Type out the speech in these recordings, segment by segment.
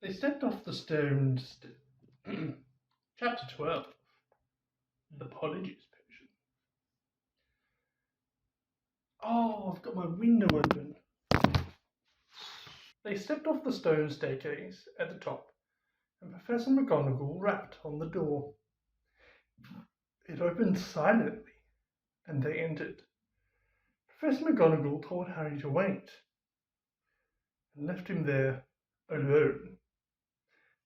They stepped off the stone. Chapter 12. The Polyjuice Potion. Oh, I've got my window open. They stepped off the stone staircase at the top, and Professor McGonagall rapped on the door. It opened silently, and they entered. Professor McGonagall told Harry to wait, and left him there alone.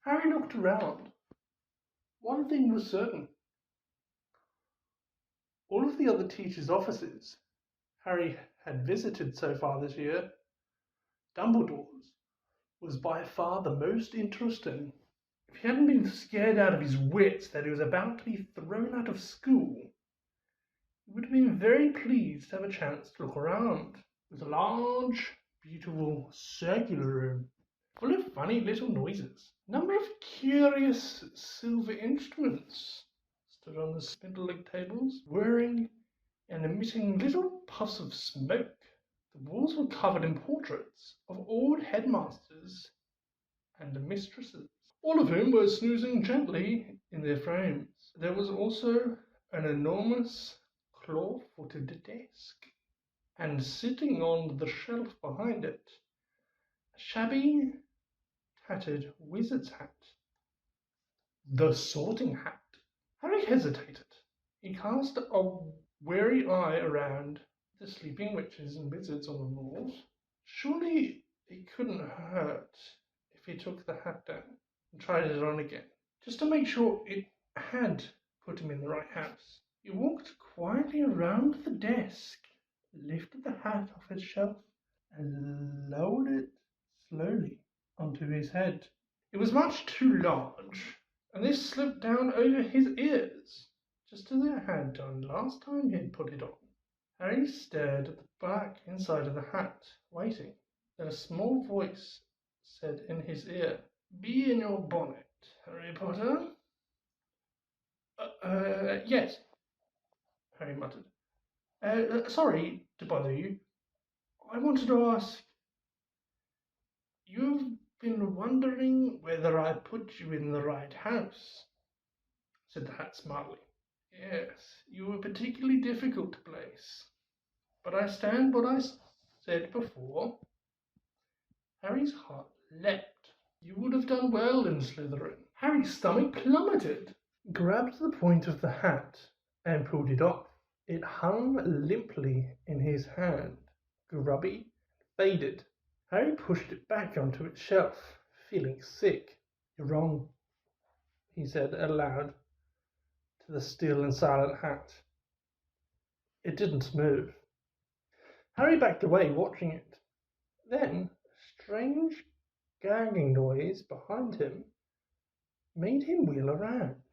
Harry looked around. One thing was certain. All of the other teachers' offices Harry had visited so far this year, Dumbledore's was by far the most interesting. If he hadn't been scared out of his wits that he was about to be thrown out of school, he would have been very pleased to have a chance to look around. It was a large, beautiful, circular room, full of funny little noises. A number of curious silver instruments stood on the spindle-legged tables, whirring and emitting little puffs of smoke. The walls were covered in portraits of old headmasters and mistresses, all of whom were snoozing gently in their frames. There was also an enormous claw-footed desk, and sitting on the shelf behind it, a shabby, tattered wizard's hat. The Sorting Hat. Harry hesitated. He cast a wary eye around the sleeping witches and wizards on the walls. Surely it couldn't hurt if he took the hat down and tried it on again, just to make sure it had put him in the right house. He walked quietly around the desk, lifted the hat off its shelf, and lowered it slowly onto his head. It was much too large, and this slipped down over his ears, just as it had done last time he had put it on. Harry stared at the black inside of the hat, waiting. Then a small voice said in his ear, "Be in your bonnet, Harry Potter." Yes," Harry muttered. Sorry to bother you. I wanted to ask, you've been wondering whether I put you in the right house," said the hat smartly. "Yes, you were particularly difficult to place. But I stand what I said before." Harry's heart leapt. You would have done well in Slytherin. Harry's stomach plummeted. He grabbed the point of the hat and pulled it off. It hung limply in his hand, grubby, faded. Harry pushed it back onto its shelf, feeling sick. "You're wrong," he said aloud to the still and silent hat. It didn't move. Harry backed away, watching it. Then a strange gurgling noise behind him made him wheel around.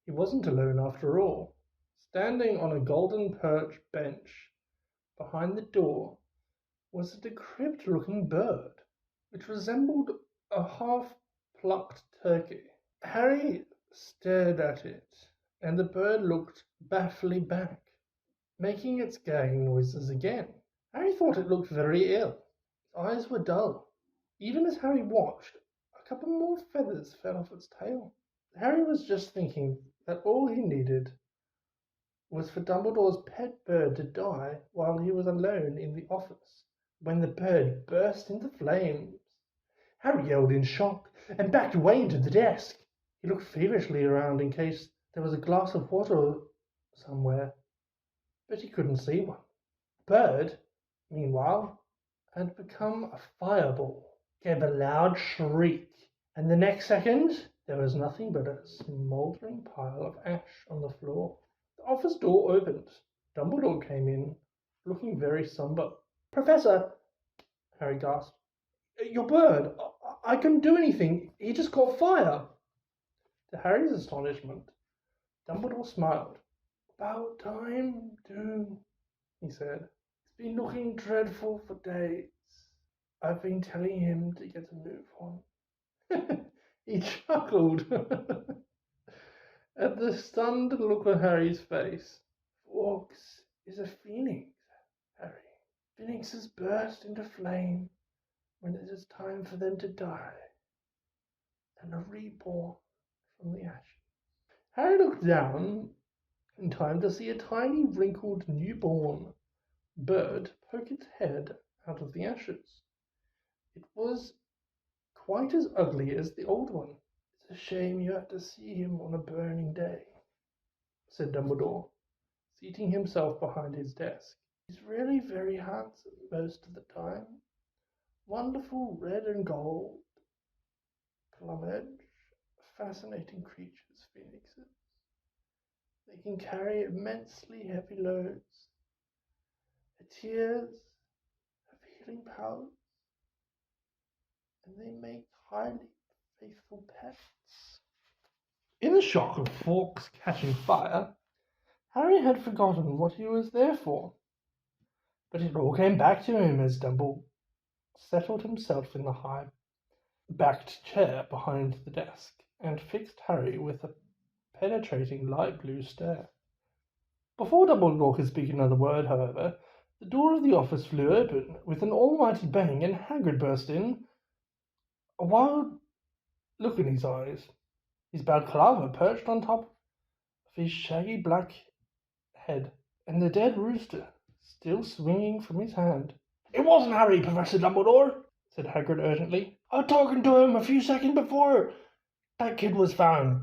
He wasn't alone after all. Standing on a golden perch bench behind the door was a decrepit-looking bird, which resembled a half-plucked turkey. Harry stared at it, and the bird looked bafflingly back, making its gurgling noises again. Harry thought it looked very ill. Its eyes were dull. Even as Harry watched, a couple more feathers fell off its tail. Harry was just thinking that all he needed was for Dumbledore's pet bird to die while he was alone in the office, when the bird burst into flames. Harry yelled in shock and backed away into the desk. He looked feverishly around in case there was a glass of water somewhere, but he couldn't see one. The bird, meanwhile, had become a fireball, gave a loud shriek, and the next second there was nothing but a smouldering pile of ash on the floor. The office door opened. Dumbledore came in, looking very somber. "Professor," Harry gasped, "your bird, I couldn't do anything. He just caught fire." To Harry's astonishment, Dumbledore smiled. "About time, too," he said. "It's been looking dreadful for days. I've been telling him to get a move on." He chuckled at the stunned look on Harry's face. "Fawkes is a phoenix, Harry. Phoenixes burst into flame when it is time for them to die. and a reborn from the ashes. Harry looked down in time to see a tiny, wrinkled, newborn bird poke its head out of the ashes. It was quite as ugly as the old one. It's a shame you had to see him on a burning day, said Dumbledore, seating himself behind his desk. He's really very handsome most of the time. Wonderful red and gold plumage, fascinating creatures, phoenixes. They can carry immensely heavy loads. Their tears have healing powers, and they make highly faithful pets. In the shock of Fawkes catching fire, Harry had forgotten what he was there for. But it all came back to him as Dumbledore settled himself in the high-backed chair behind the desk and fixed Harry with a penetrating light blue stare. Before Dumbledore could speak another word, however, the door of the office flew open with an almighty bang, and Hagrid burst in, a wild look in his eyes, his balaclava perched on top of his shaggy black head, and the dead rooster still swinging from his hand. "It wasn't Harry, Professor Dumbledore," said Hagrid urgently. "I was talking to him a few seconds before that kid was found."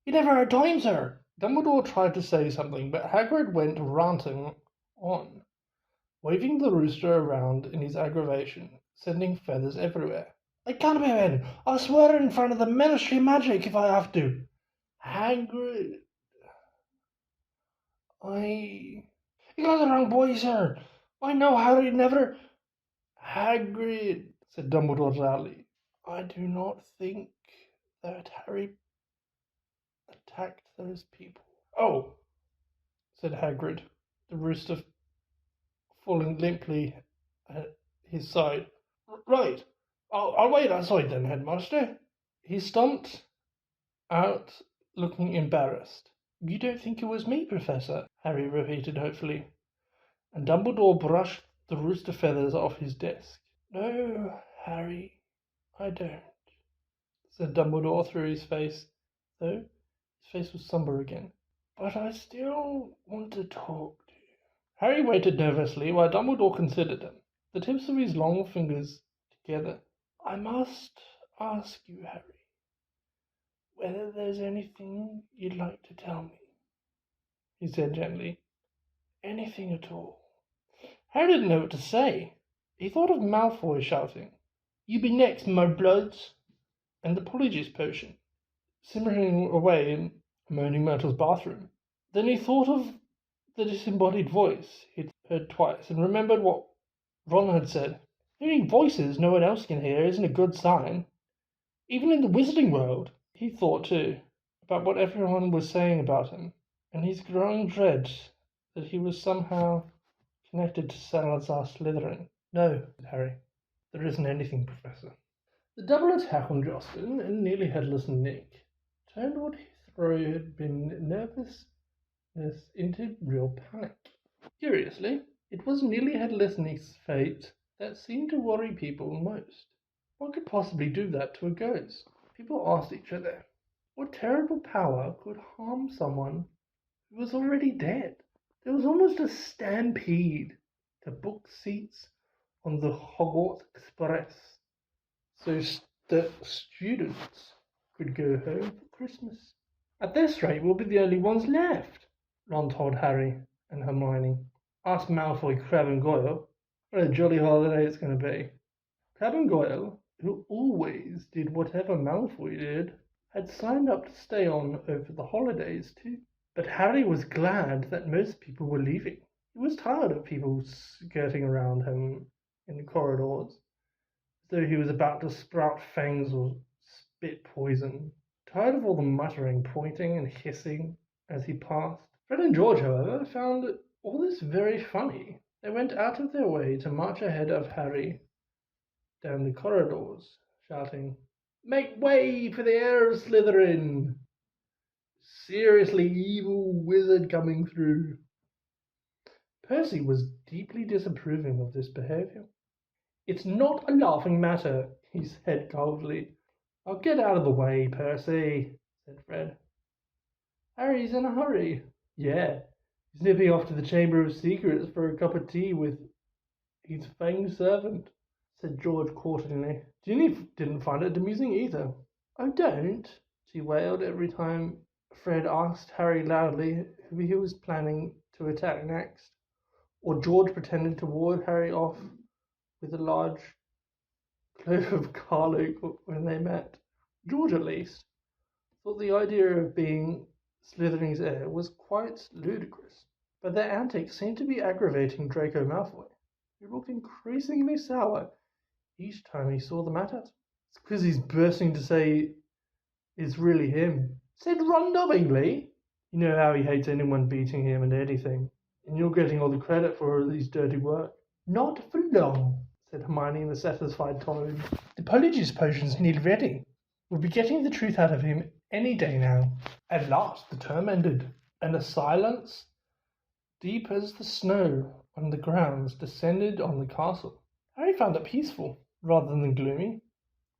"You never had time, sir." Dumbledore tried to say something, but Hagrid went ranting on, waving the rooster around in his aggravation, sending feathers everywhere. "It can't be him. I'll swear in front of the Ministry of Magic if I have to." "Hagrid, You got the wrong boy, sir. I know Harry never—" "Hagrid," said Dumbledore sadly, "I do not think that Harry attacked those people." "Oh," said Hagrid, the rooster falling limply at his side. "Right. I'll wait outside then, Headmaster." He stumped out, looking embarrassed. "You don't think it was me, Professor?" Harry repeated hopefully, and Dumbledore brushed the rooster feathers off his desk. "No, Harry, I don't," said Dumbledore through his face, though his face was somber again. "But I still want to talk to you." Harry waited nervously while Dumbledore considered them, the tips of his long fingers together. "I must ask you, Harry, whether there's anything you'd like to tell me," he said gently. "Anything at all." Harry didn't know what to say. He thought of Malfoy shouting, "You be next, mudbloods," and the Polyjuice Potion simmering away in Moaning Myrtle's bathroom. Then he thought of the disembodied voice he'd heard twice and remembered what Ron had said. Hearing voices no one else can hear isn't a good sign. Even in the wizarding world, he thought too, about what everyone was saying about him, and his growing dread that he was somehow connected to Salazar Slytherin. "No," said Harry, "there isn't anything, Professor." The double attack on Jocelyn and Nearly Headless Nick turned what he thought had been nervousness into real panic. Curiously, it was Nearly Headless Nick's fate that seemed to worry people most. What could possibly do that to a ghost? People asked each other, what terrible power could harm someone who was already dead? There was almost a stampede to book seats on the Hogwarts Express so that students could go home for Christmas. "At this rate, we'll be the only ones left," Ron told Harry and Hermione. "Ask Malfoy, Crabbe and Goyle. What a jolly holiday it's going to be." Crabbe and Goyle, who always did whatever Malfoy did, had signed up to stay on over the holidays too. But Harry was glad that most people were leaving. He was tired of people skirting around him in the corridors, as though he was about to sprout fangs or spit poison. Tired of all the muttering, pointing, and hissing as he passed. Fred and George, however, found all this very funny. They went out of their way to march ahead of Harry down the corridors, shouting, "Make way for the heir of Slytherin! Seriously evil wizard coming through." Percy was deeply disapproving of this behavior. "It's not a laughing matter," he said coldly. "I'll get out of the way, Percy," said Fred. "Harry's in a hurry." "Yeah, he's nipping off to the Chamber of Secrets for a cup of tea with his fanged servant," said George courteously. Ginny didn't find it amusing either. "Oh, don't!" she wailed every time Fred asked Harry loudly who he was planning to attack next, or George pretended to ward Harry off with a large clove of garlic when they met. George, at least, thought the idea of being Slytherin's heir was quite ludicrous, but their antics seemed to be aggravating Draco Malfoy, who looked increasingly sour each time he saw them at it. "It's because he's bursting to say it's really him," said Ron knowingly. "You know how he hates anyone beating him and anything, and you're getting all the credit for all his dirty work." "Not for long," said Hermione in a satisfied tone. "The Polyjuice Potion's nearly ready. We'll be getting the truth out of him any day now." At last the term ended, and a silence deep as the snow on the grounds descended on the castle. Harry found it peaceful rather than gloomy,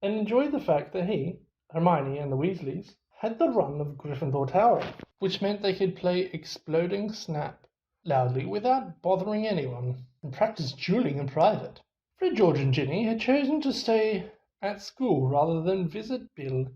and enjoyed the fact that he, Hermione, and the Weasleys had the run of Gryffindor Tower, which meant they could play Exploding Snap loudly without bothering anyone, and practice dueling in private. Fred, George, and Ginny had chosen to stay at school rather than visit Bill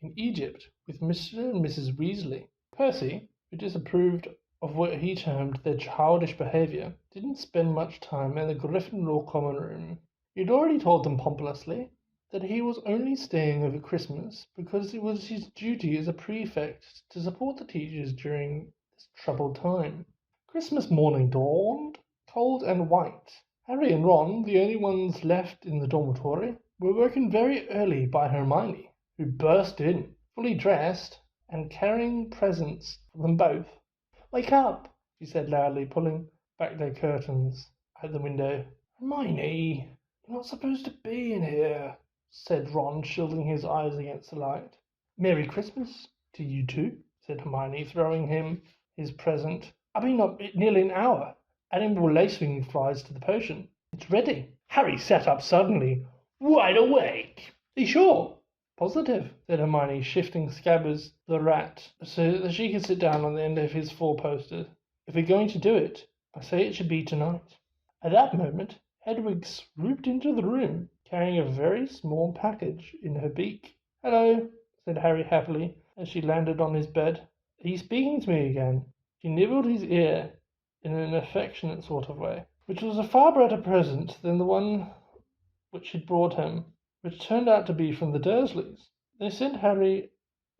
in Egypt with Mr. and Mrs. Weasley. Percy, who disapproved of what he termed their childish behavior, didn't spend much time in the Gryffindor common room. He'd already told them pompously that he was only staying over Christmas because it was his duty as a prefect to support the teachers during this troubled time. Christmas morning dawned, cold and white. Harry and Ron, the only ones left in the dormitory, were woken very early by Hermione, who burst in, fully dressed and carrying presents for them both. "Wake up," she said loudly, pulling back their curtains at the window. "Hermione, you're not supposed to be in here," said Ron, shielding his eyes against the light. "Merry Christmas to you too," said Hermione, throwing him his present. "I've been up nearly an hour, adding more lace-wing flies to the potion. It's ready." Harry sat up suddenly, wide awake. "Are you sure?" "Positive," said Hermione, shifting Scabbers the rat so that she could sit down on the end of his four-poster. "If we're going to do it, I say it should be tonight." At that moment, Hedwig swooped into the room, carrying a very small package in her beak. "Hello," said Harry happily as she landed on his bed. "Are you speaking to me again?" She nibbled his ear in an affectionate sort of way, which was a far better present than the one which she'd brought him, which turned out to be from the Dursleys. They sent Harry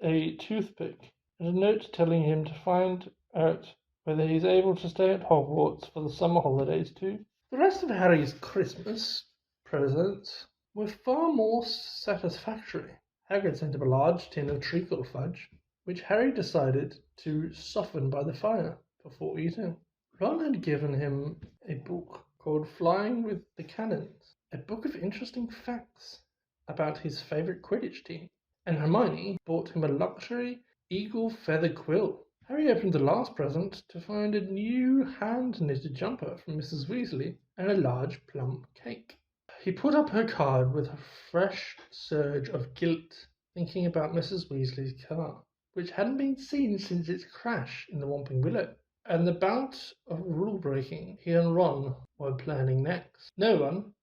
a toothpick and a note telling him to find out whether he's able to stay at Hogwarts for the summer holidays too. The rest of Harry's Christmas presents were far more satisfactory. Hagrid sent him a large tin of treacle fudge, which Harry decided to soften by the fire before eating. Ron had given him a book called Flying with the Cannons, a book of interesting facts about his favorite Quidditch team, and Hermione bought him a luxury eagle feather quill. Harry opened the last present to find a new hand-knitted jumper from Mrs. Weasley and a large plum cake. He put up her card with a fresh surge of guilt, thinking about Mrs. Weasley's car, which hadn't been seen since its crash in the Whomping Willow, and the bout of rule-breaking he and Ron were planning next. No one,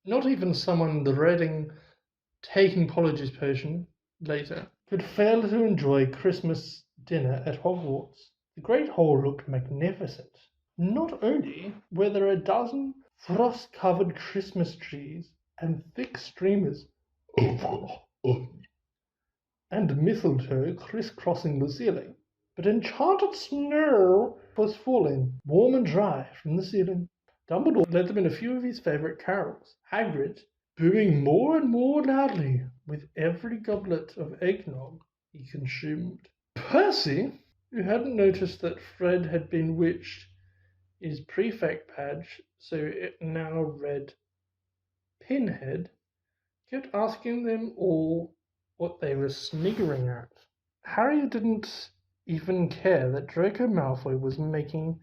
not even someone dreading taking Polyjuice Potion later, could fail to enjoy Christmas dinner at Hogwarts. The Great Hall looked magnificent. Not only were there a dozen frost-covered Christmas trees and thick streamers and mistletoe crisscrossing the ceiling, but enchanted snow was falling, warm and dry, from the ceiling. Dumbledore led them in a few of his favourite carols, Hagrid booming more and more loudly with every goblet of eggnog he consumed. Percy, who hadn't noticed that Fred had bewitched his prefect badge, so it now read Pinhead, kept asking them all what they were sniggering at. Harry didn't even care that Draco Malfoy was making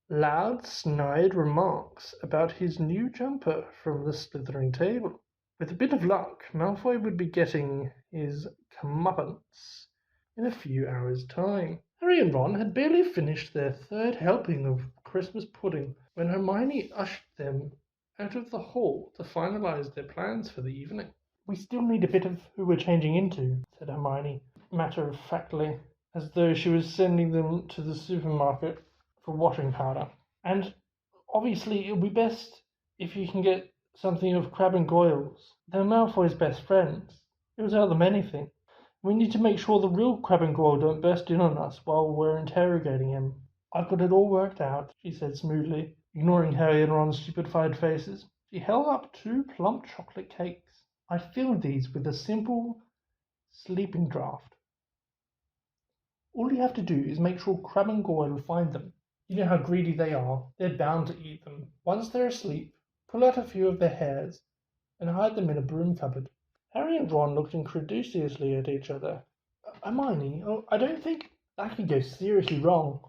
loud, snide remarks about his new jumper from the Slytherin table. With a bit of luck, Malfoy would be getting his comeuppance in a few hours' time. Harry and Ron had barely finished their third helping of Christmas pudding when Hermione ushered them out of the hall to finalize their plans for the evening. "We still need a bit of who we're changing into," said Hermione, matter-of-factly, as though she was sending them to the supermarket for washing powder. "And obviously it'll be best if you can get something of Crabbe and Goyle's. They're Malfoy's best friends. It'll tell them anything. We need to make sure the real Crabbe and Goyle don't burst in on us while we're interrogating him." "I've got it all worked out," she said smoothly, ignoring Harry and Ron's stupefied faces. She held up 2 plump chocolate cakes. "I filled these with a simple sleeping draught. All you have to do is make sure Crabbe and Goyle find them. You know how greedy they are. They're bound to eat them. Once they're asleep, pull out a few of their hairs and hide them in a broom cupboard." Harry and Ron looked incredulously at each other. Hermione, I don't think that could go seriously wrong.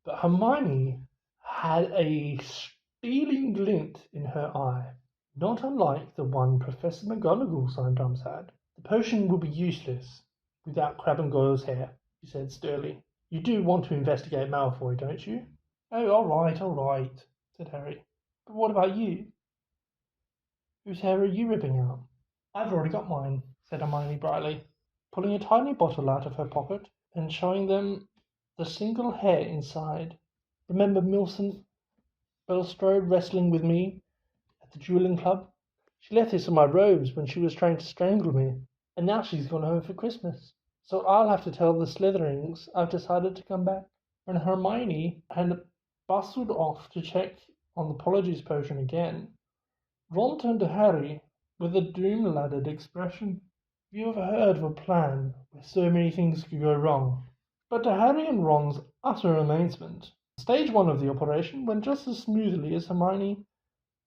But Hermione had a stealing glint in her eye, not unlike the one Professor McGonagall sometimes had. "The potion will be useless without Crabbe and Goyle's hair," she said sternly. "You do want to investigate Malfoy, don't you?" "Oh, all right," said Harry. "But what about you? Whose hair are you ripping out?" "I've already got mine," said Hermione brightly, pulling a tiny bottle out of her pocket and showing them the single hair inside. "Remember Millicent Bulstrode wrestling with me at the dueling club? She left this in my robes when she was trying to strangle me, and now she's gone home for Christmas. So I'll have to tell the Slytherins I've decided to come back." When Hermione had bustled off to check on the Polyjuice Potion again, Ron turned to Harry with a doom-laddered expression. "Have you ever heard of a plan where so many things could go wrong?" But to Harry and Ron's utter amazement, stage 1 of the operation went just as smoothly as Hermione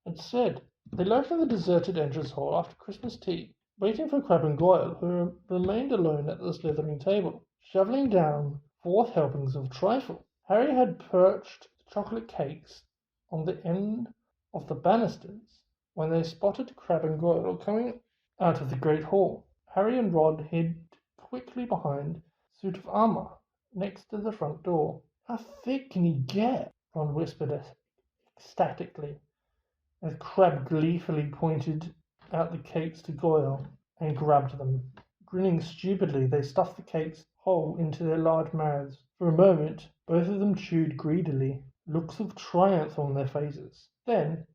had said. They lurked in the deserted entrance hall after Christmas tea, waiting for Crabbe and Goyle, who remained alone at the Slytherin table, shoveling down 4th helpings of trifle. Harry had perched the chocolate cakes on the end of the banisters when they spotted Crabbe and Goyle coming out of the great hall. Harry and Ron hid quickly behind a suit of armor next to the front door. "How thick can he get?" Ron whispered ecstatically, as Crabbe gleefully pointed out the cakes to Goyle and grabbed them. Grinning stupidly, they stuffed the cakes whole into their large mouths. For a moment, both of them chewed greedily, looks of triumph on their faces. Then,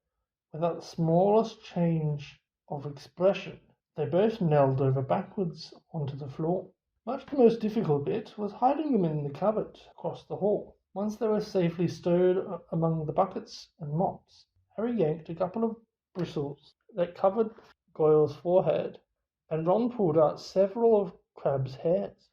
without the smallest change of expression, they both knelt over backwards onto the floor. Much the most difficult bit was hiding them in the cupboard across the hall. Once they were safely stowed among the buckets and mops, Harry yanked a couple of bristles that covered Goyle's forehead, and Ron pulled out several of Crabbe's hairs.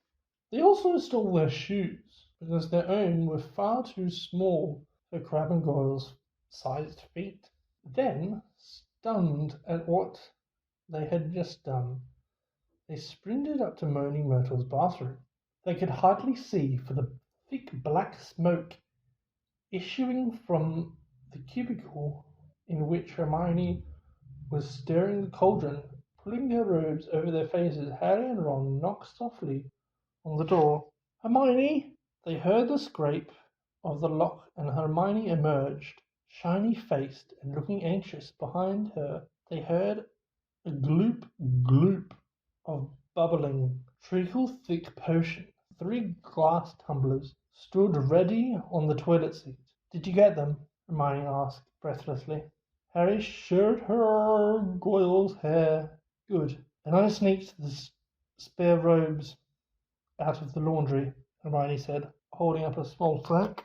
They also stole their shoes, because their own were far too small for Crabbe and Goyle's sized feet. Then, stunned at what they had just done, they sprinted up to Moaning Myrtle's bathroom. They could hardly see for the thick black smoke issuing from the cubicle in which Hermione was stirring the cauldron. Pulling their robes over their faces, Harry and Ron knocked softly on the door. "Hermione!" They heard the scrape of the lock, and Hermione emerged, shiny-faced and looking anxious. Behind her they heard a gloop, gloop of bubbling, treacle-thick potion. 3 glass tumblers stood ready on the toilet seat. "Did you get them?" Hermione asked breathlessly. Harry showed her Goyle's hair. "Good. Then I sneaked the spare robes out of the laundry," Hermione said, holding up a small sack.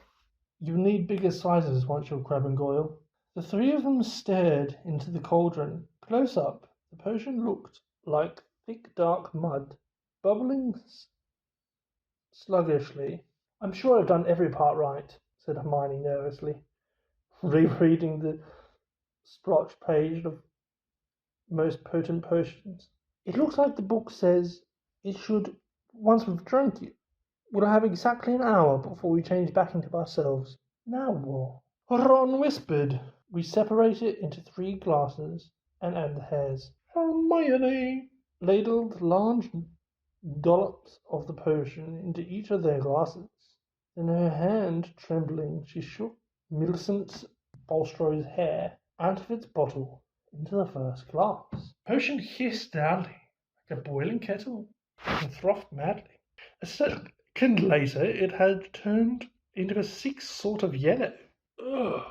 "You'll need bigger sizes once you're Crabbe and Goyle." The 3 of them stared into the cauldron. Close up, the potion looked like thick dark mud, bubbling sluggishly. "I'm sure I've done every part right," said Hermione nervously, rereading the splotch page of most potent potions. "It looks like the book says it should, once we've drunk it, we'll have exactly an hour before we change back into ourselves. Now what?" Ron whispered. "We separate it into 3 glasses and add the hairs." Hermione ladled large dollops of the potion into each of their glasses. Then, her hand trembling, she shook Millicent Bulstrode's hair out of its bottle into the first glass. The potion hissed loudly, like a boiling kettle, and frothed madly. A second later, it had turned into a sick sort of yellow. Ugh!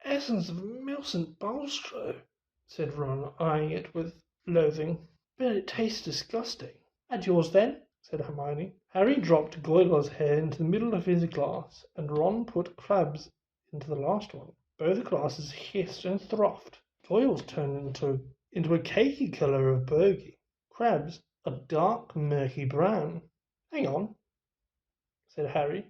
Essence of Millicent Bulstrode, said Ron, eyeing it with loathing. But it tastes disgusting. And yours then? Said Hermione. Harry dropped Goyle's hair into the middle of his glass, and Ron put Crabbe's into the last one. Both glasses hissed and frothed. Goyle's turned into a cakey colour of burgundy. Crabbe's a dark, murky brown. Hang on, said Harry,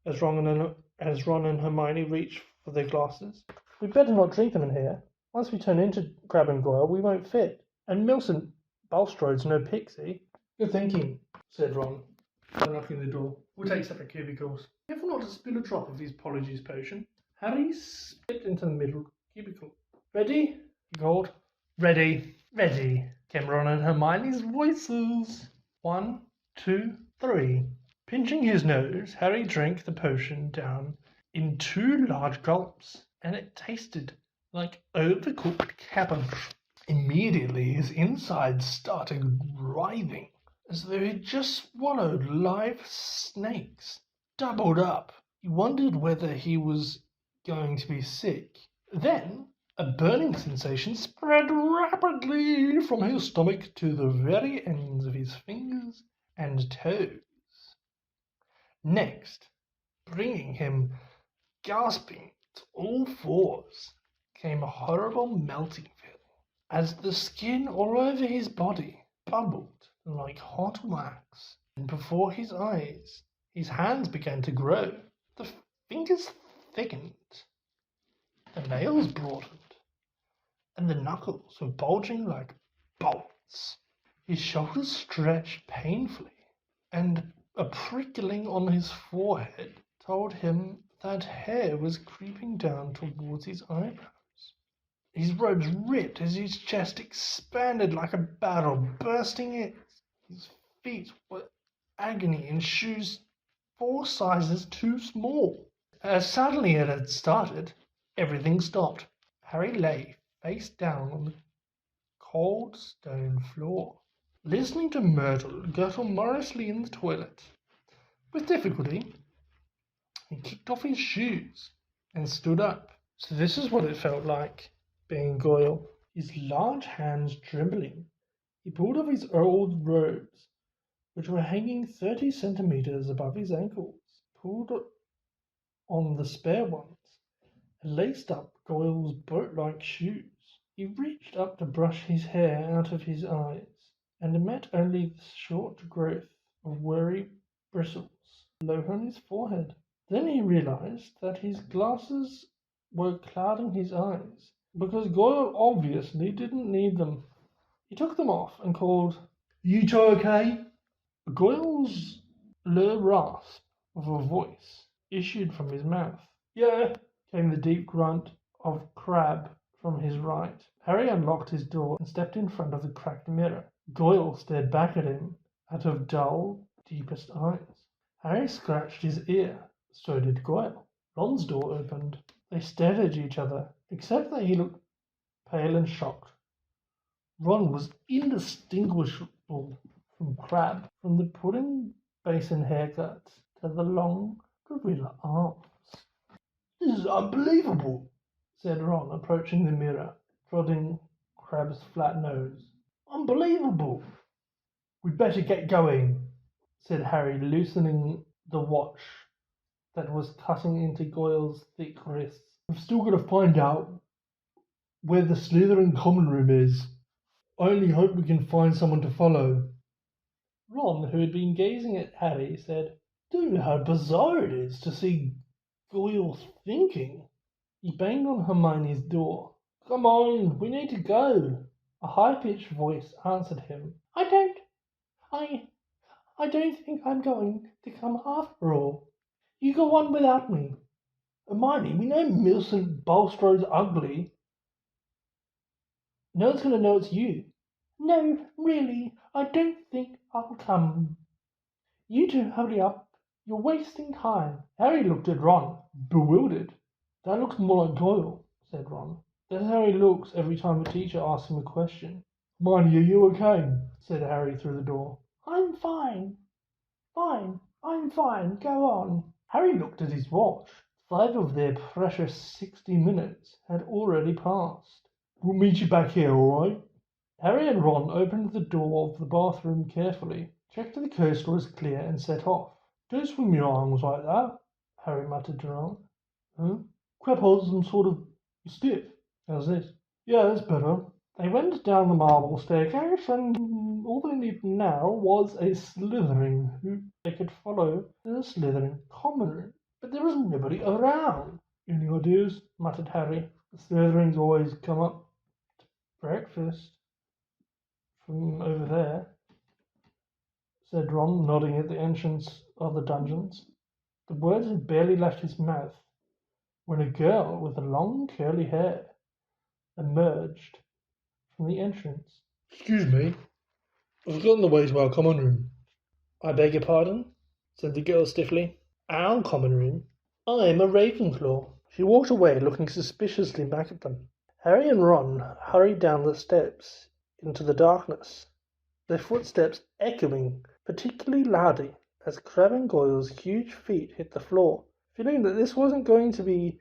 as Ron and Hermione reached for their glasses. We'd better not drink them in here. Once we turn into Crabbe and Goyle, we won't fit. And Millicent Bulstrode's no pixie. Good thinking, said Ron, unlocking the door. We'll take separate cubicles. Careful not to spill a drop of his Polyjuice Potion. Harry slipped into the middle cubicle. Ready? He called. Ready. Ready, came Ron and Hermione's voices. 1, 2, 3. Pinching his nose, Harry drank the potion down in 2 large gulps, and it tasted like overcooked cabbage. Immediately his insides started writhing, as though he'd just swallowed live snakes. Doubled up, he wondered whether he was going to be sick. Then a burning sensation spread rapidly from his stomach to the very ends of his fingers and toes. Next, bringing him gasping to all fours, came a horrible melting feeling, as the skin all over his body bubbled like hot wax, and before his eyes his hands began to grow. The fingers thickened, the nails broadened, and the knuckles were bulging like bolts. His shoulders stretched painfully, and a prickling on his forehead told him that hair was creeping down towards his eyebrows. His robes ripped as his chest expanded like a barrel, bursting in. His feet were agony in shoes 4 sizes too small. As suddenly it had started, everything stopped. Harry lay face down on the cold stone floor, listening to Myrtle gurgle morosely in the toilet. With difficulty, he kicked off his shoes and stood up. So this is what it felt like, being Goyle. His large hands trembling, he pulled off his old robes, which were hanging 30 centimeters above his ankles, pulled on the spare ones, and laced up Goyle's boat-like shoes. He reached up to brush his hair out of his eyes, and met only the short growth of worry bristles low on his forehead. Then he realized that his glasses were clouding his eyes, because Goyle obviously didn't need them. He took them off and called, "You two okay?" Goyle's low rasp of a voice issued from his mouth. "Yeah," came the deep grunt of Crabbe from his right. Harry unlocked his door and stepped in front of the cracked mirror. Goyle stared back at him out of dull, deepest eyes. Harry scratched his ear. So did Goyle. Ron's door opened. They stared at each other, except that he looked pale and shocked. Ron was indistinguishable from Crabbe, from the pudding basin haircut to the long gorilla arms. "This is unbelievable," said Ron, approaching the mirror, prodding Crabbe's flat nose. "Unbelievable!" "We'd better get going," said Harry, loosening the watch that was cutting into Goyle's thick wrists. "We've still got to find out where the Slytherin common room is. I only hope we can find someone to follow." Ron, who had been gazing at Harry, said, "Do you know how bizarre it is to see Goyle thinking?" He banged on Hermione's door. "Come on, we need to go." A high-pitched voice answered him. I don't think I'm going to come after all. You go on without me." "Hermione, we know Millicent Bulstrode's ugly." No one's going to know it's you. No, really, I don't think I'll come. You two hurry up. You're wasting time. Harry looked at Ron, bewildered. That looks more like Goyle, said Ron. That's how he looks every time a teacher asks him a question. Hermione, are you okay? Said Harry through the door. I'm fine. Fine. I'm fine. Go on. Harry looked at his watch. 5 of their precious 60 minutes had already passed. We'll meet you back here, all right? Harry and Ron opened the door of the bathroom carefully, checked that the coast was clear, and set off. Don't swing your arms like that, Harry muttered to Ron. Huh? Crab holes and sort of stiff. How's this? Yeah, that's better. They went down the marble staircase, and all they needed now was a Slytherin who they could follow to the Slytherin common room. But there was nobody around. Any ideas? Muttered Harry. The Slytherins always come up to breakfast from over there, said Ron, nodding at the entrance of the dungeons. The words had barely left his mouth when a girl with long curly hair emerged from the entrance. Excuse me, I've forgotten the way to our common room. I beg your pardon, said the girl stiffly. Our common room? I'm a Ravenclaw. She walked away, looking suspiciously back at them. Harry and Ron hurried down the steps into the darkness, their footsteps echoing particularly loudly as Crabbe and Goyle's huge feet hit the floor, feeling that this wasn't going to be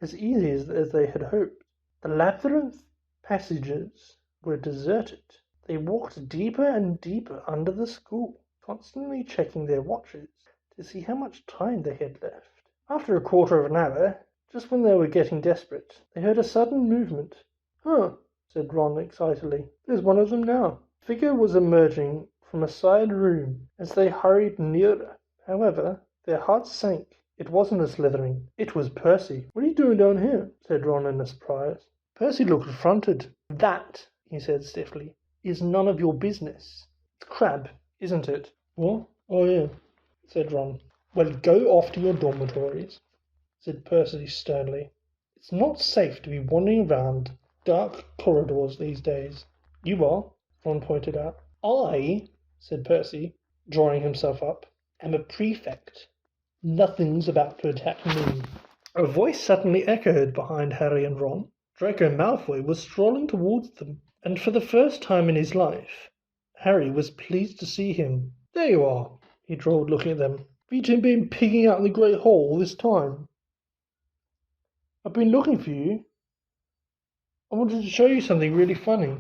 as easy as they had hoped. The labyrinth passages were deserted. They walked deeper and deeper under the school, constantly checking their watches to see how much time they had left. After a quarter of an hour, just when they were getting desperate, they heard a sudden movement. Huh, said Ron excitedly. There's one of them now. A figure was emerging from a side room as they hurried nearer. However, their hearts sank. It wasn't a Slytherin. It was Percy. What are you doing down here? Said Ron in surprise. Percy looked affronted. That, he said stiffly, is none of your business. It's Crabbe, isn't it? What? Oh, yeah, said Ron. Well, go off to your dormitories, said Percy sternly. It's not safe to be wandering around dark corridors these days. You are, Ron pointed out. I, said Percy, drawing himself up, am a prefect. Nothing's about to attack me. A voice suddenly echoed behind Harry and Ron. Draco Malfoy was strolling towards them, and for the first time in his life, Harry was pleased to see him. There you are, he drawled, looking at them. Have you been peeking out in the Great Hall this time? I've been looking for you. I wanted to show you something really funny.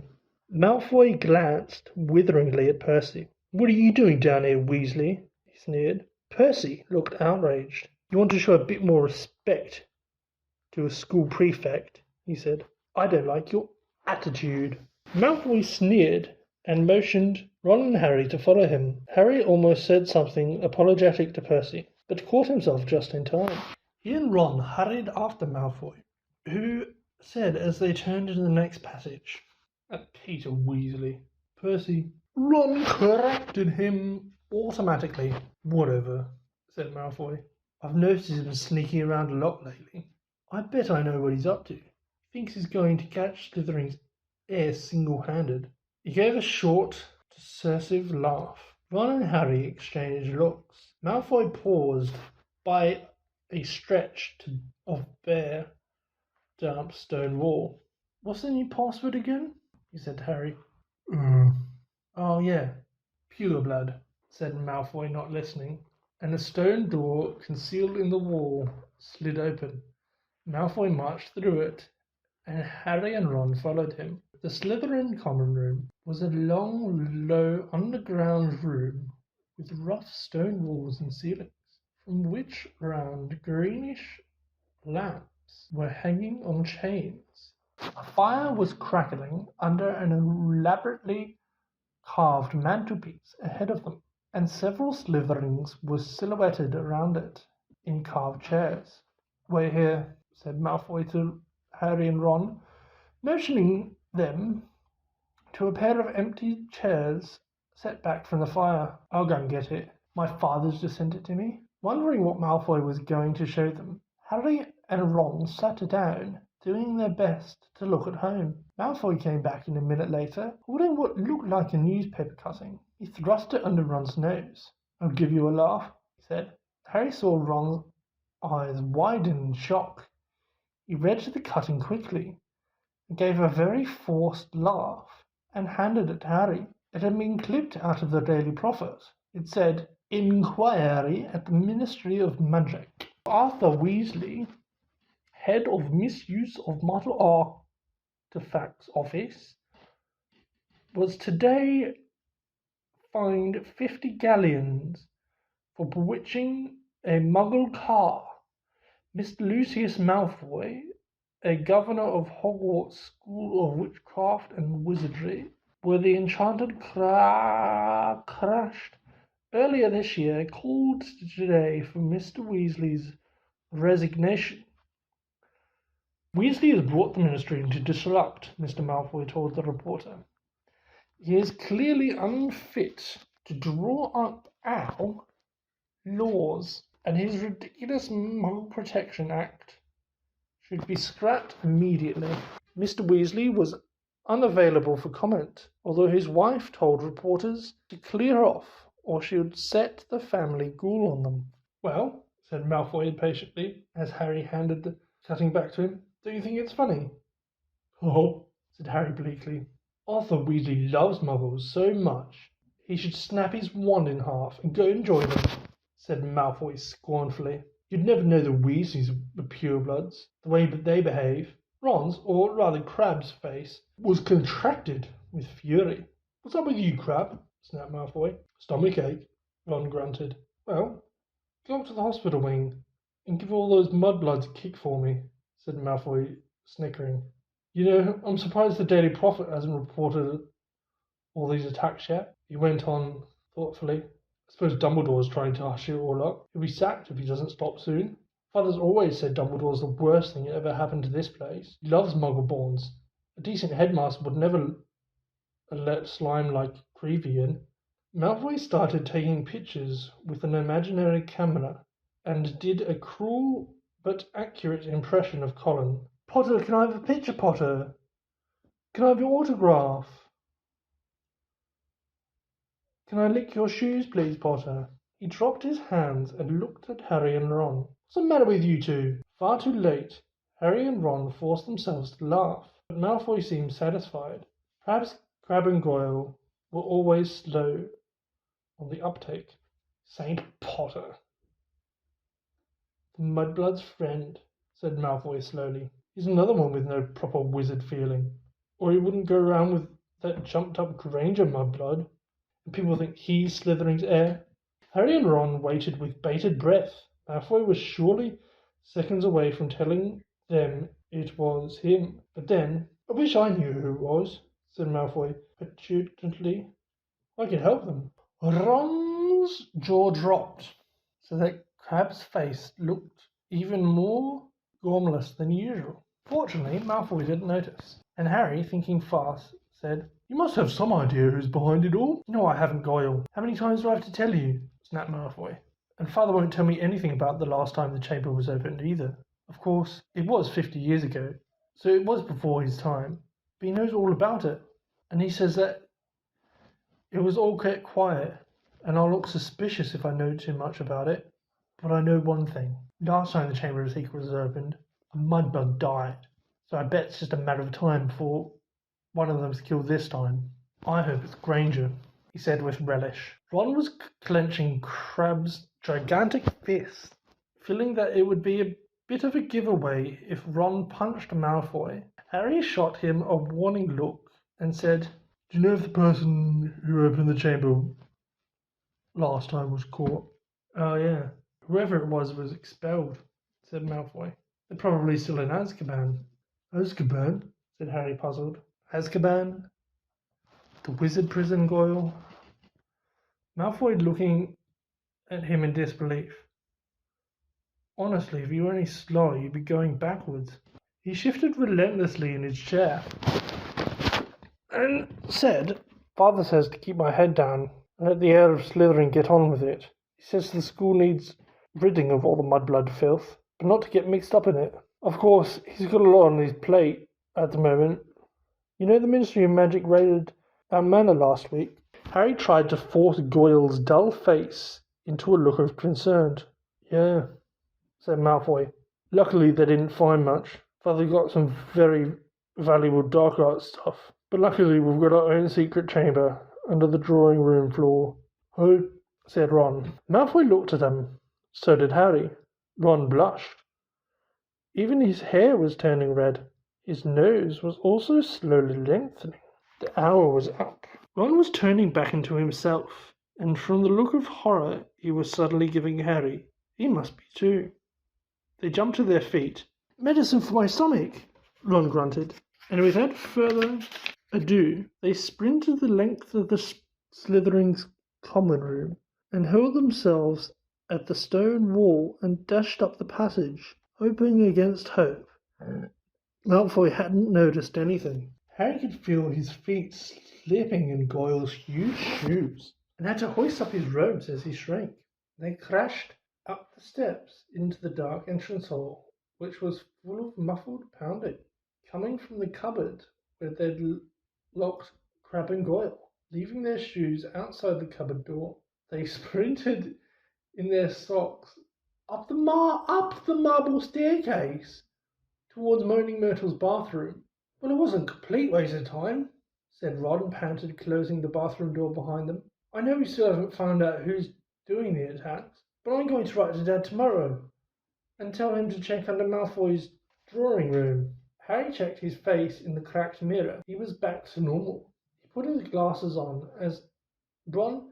Malfoy glanced witheringly at Percy. What are you doing down here, Weasley? He sneered. Percy looked outraged. You want to show a bit more respect to a school prefect, he said. I don't like your attitude. Malfoy sneered and motioned Ron and Harry to follow him. Harry almost said something apologetic to Percy, but caught himself just in time. He and Ron hurried after Malfoy, who said as they turned into the next passage, Peter Weasley. Percy. Ron corrected him automatically. Whatever, said Malfoy. I've noticed him sneaking around a lot lately. I bet I know what he's up to. He thinks he's going to catch Slytherin's heir single-handed. He gave a short, derisive laugh. Ron and Harry exchanged looks. Malfoy paused by a stretch of bare, damp stone wall. What's the new password again? He said to Harry. Oh, yeah. Pure blood, said Malfoy, not listening, and a stone door concealed in the wall slid open. Malfoy marched through it, and Harry and Ron followed him. The Slytherin common room was a long, low, underground room with rough stone walls and ceilings, from which round greenish lamps were hanging on chains. A fire was crackling under an elaborately carved mantelpiece ahead of them, and several Slytherins were silhouetted around it in carved chairs. Wait here, said Malfoy to Harry and Ron, motioning them to a pair of empty chairs set back from the fire. I'll go and get it. My father's just sent it to me. Wondering what Malfoy was going to show them, Harry and Ron sat down doing their best to look at home. Malfoy came back in a minute later, holding what looked like a newspaper cutting. He thrust it under Ron's nose. "I'll give you a laugh," he said. Harry saw Ron's eyes widen in shock. He read the cutting quickly, and gave a very forced laugh, and handed it to Harry. It had been clipped out of the Daily Prophet. It said, "Inquiry at the Ministry of Magic. Arthur Weasley, head of Misuse of Mortal Artifacts Office, was today fined 50 galleons for bewitching a Muggle car. Mr. Lucius Malfoy, a governor of Hogwarts School of Witchcraft and Wizardry, where the enchanted crashed earlier this year, called today for Mr. Weasley's resignation." "Weasley has brought the ministry into disrepute," Mr. Malfoy told the reporter. "He is clearly unfit to draw up our laws, and his ridiculous Muggle Protection Act should be scrapped immediately." Mr. Weasley was unavailable for comment, although his wife told reporters to clear off or she would set the family ghoul on them. "Well," said Malfoy impatiently, as Harry handed the cutting back to him, "don't you think it's funny?" "Oh," said Harry bleakly. "Arthur Weasley loves Muggles so much he should snap his wand in half and go enjoy them," said Malfoy scornfully. "You'd never know the Weasleys were purebloods, the way they behave." Ron's, or rather Crabbe's, face was contracted with fury. "What's up with you, Crabbe?" snapped Malfoy. "Stomachache," Ron grunted. "Well, go up to the hospital wing and give all those mudbloods a kick for me," said Malfoy, snickering. "You know, I'm surprised the Daily Prophet hasn't reported all these attacks yet," he went on thoughtfully. "I suppose Dumbledore's trying to hush it all up. He'll be sacked if he doesn't stop soon. Father's always said Dumbledore's the worst thing that ever happened to this place. He loves Muggleborns. A decent headmaster would never let slime like Creevy in." Malfoy started taking pictures with an imaginary camera and did a cruel but accurate impression of Colin. "Potter, can I have a picture, Potter? Can I have your autograph? Can I lick your shoes, please, Potter?" He dropped his hands and looked at Harry and Ron. "What's the matter with you two?" Far too late, Harry and Ron forced themselves to laugh, but Malfoy seemed satisfied. Perhaps Crabbe and Goyle were always slow on the uptake. "Saint Potter, the mudblood's friend," said Malfoy slowly. "He's another one with no proper wizard feeling, or he wouldn't go around with that jumped-up Granger mudblood, and people think he's Slytherin's heir." Harry and Ron waited with bated breath. Malfoy was surely seconds away from telling them it was him. But then, "I wish I knew who it was," said Malfoy petulantly. "I could help them." Ron's jaw dropped, so that Crabbe's face looked even more gormless than usual. Fortunately, Malfoy didn't notice, and Harry, thinking fast, said, "You must have some idea who's behind it all." "No, I haven't, Goyle. How many times do I have to tell you?" snapped Malfoy. "And Father won't tell me anything about the last time the chamber was opened either. Of course, it was 50 years ago, so it was before his time, but he knows all about it. And he says that it was all kept quiet, and I'll look suspicious if I know too much about it. But I know one thing. Last time the Chamber of Secrets was opened, a mudblood died. So I bet it's just a matter of time before one of them's killed this time. I hope it's Granger," he said with relish. Ron was clenching Crabbe's gigantic fist, feeling that it would be a bit of a giveaway if Ron punched Malfoy. Harry shot him a warning look and said, "Do you know if the person who opened the chamber last time was caught?" "Oh, yeah. Whoever it was expelled," said Malfoy. "They're probably still in Azkaban." "Azkaban?" said Harry, puzzled. "Azkaban? The wizard prison, Goyle?" Malfoy looking at him in disbelief. "Honestly, if you were any slower, you'd be going backwards." He shifted relentlessly in his chair and said, "Father says to keep my head down and let the heir of Slytherin get on with it. He says the school needs ridding of all the mudblood filth, but not to get mixed up in it." Of course, he's got a lot on his plate at the moment. You know the Ministry of Magic raided our manor last week? Harry tried to force Goyle's dull face into a look of concern. Yeah, said Malfoy. Luckily they didn't find much. Father got some very valuable dark art stuff. But luckily we've got our own secret chamber under the drawing room floor. Oh, said Ron. Malfoy looked at him. So did Harry. Ron blushed. Even his hair was turning red. His nose was also slowly lengthening. The hour was up. Ron was turning back into himself, and from the look of horror he was suddenly giving Harry, he must be too. They jumped to their feet. Medicine for my stomach, Ron grunted, and without further ado, they sprinted the length of the Slytherin's common room, and hurled themselves at the stone wall and dashed up the passage, hoping against hope. Malfoy hadn't noticed anything. Harry could feel his feet slipping in Goyle's huge shoes, and had to hoist up his robes as he shrank. They crashed up the steps into the dark entrance hall, which was full of muffled pounding, coming from the cupboard where they'd locked Crabbe and Goyle. Leaving their shoes outside the cupboard door, they sprinted in their socks up the marble staircase towards Moaning Myrtle's bathroom. Well, it wasn't a complete waste of time, said Ron, panted, closing the bathroom door behind them. I know we still haven't found out who's doing the attacks, but I'm going to write to Dad tomorrow and tell him to check under Malfoy's drawing room. Harry checked his face in the cracked mirror. He was back to normal. He put his glasses on as Ron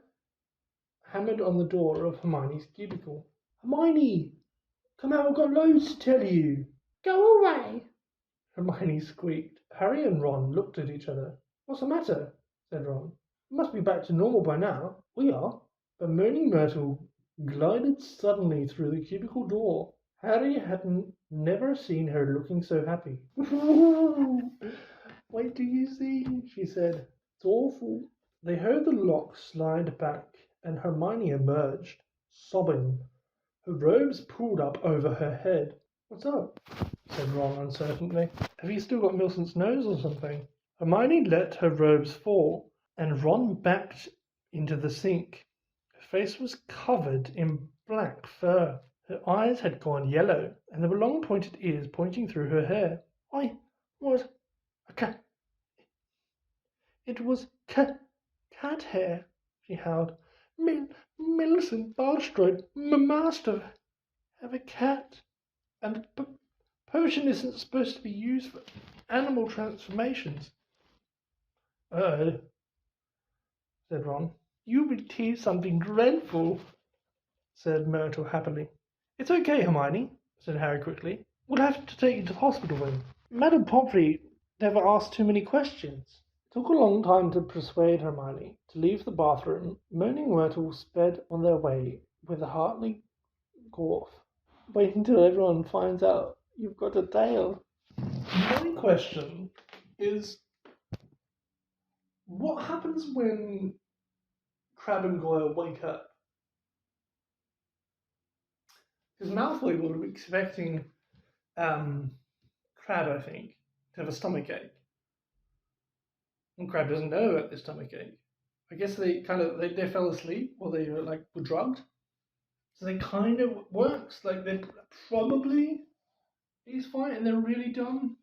hammered on the door of Hermione's cubicle. Hermione, come out, I've got loads to tell you. Go away, Hermione squeaked. Harry and Ron looked at each other. What's the matter? Said Ron. You must be back to normal by now. We are. But Moaning Myrtle glided suddenly through the cubicle door. Harry hadn't never seen her looking so happy. Wait till you see, she said. It's awful. They heard the lock slide back, and Hermione emerged, sobbing. Her robes pulled up over her head. What's up? Said Ron uncertainly. Have you still got Millicent's nose or something? Hermione let her robes fall, and Ron backed into the sink. Her face was covered in black fur. Her eyes had gone yellow, and there were long pointed ears pointing through her hair. I was a cat. It was cat hair, she howled. Millicent Bulstrode, master, have a cat. And the potion isn't supposed to be used for animal transformations. Said Ron. You will tease something dreadful, said Myrtle happily. It's okay, Hermione, said Harry quickly. We'll have to take you to the hospital then. Madame Pomfrey never asked too many questions. It took a long time to persuade Hermione to leave the bathroom. Moaning Myrtle sped on their way with a hearty cough. Wait until everyone finds out you've got a tail. My question is, what happens when Crabbe and Goyle wake up? Because Malfoy will be expecting Crabbe, I think, to have a stomachache. And Crabbe doesn't know about the stomachache. I guess they fell asleep or they were drugged. So they kind of works. Like they probably he's fine and they're really dumb.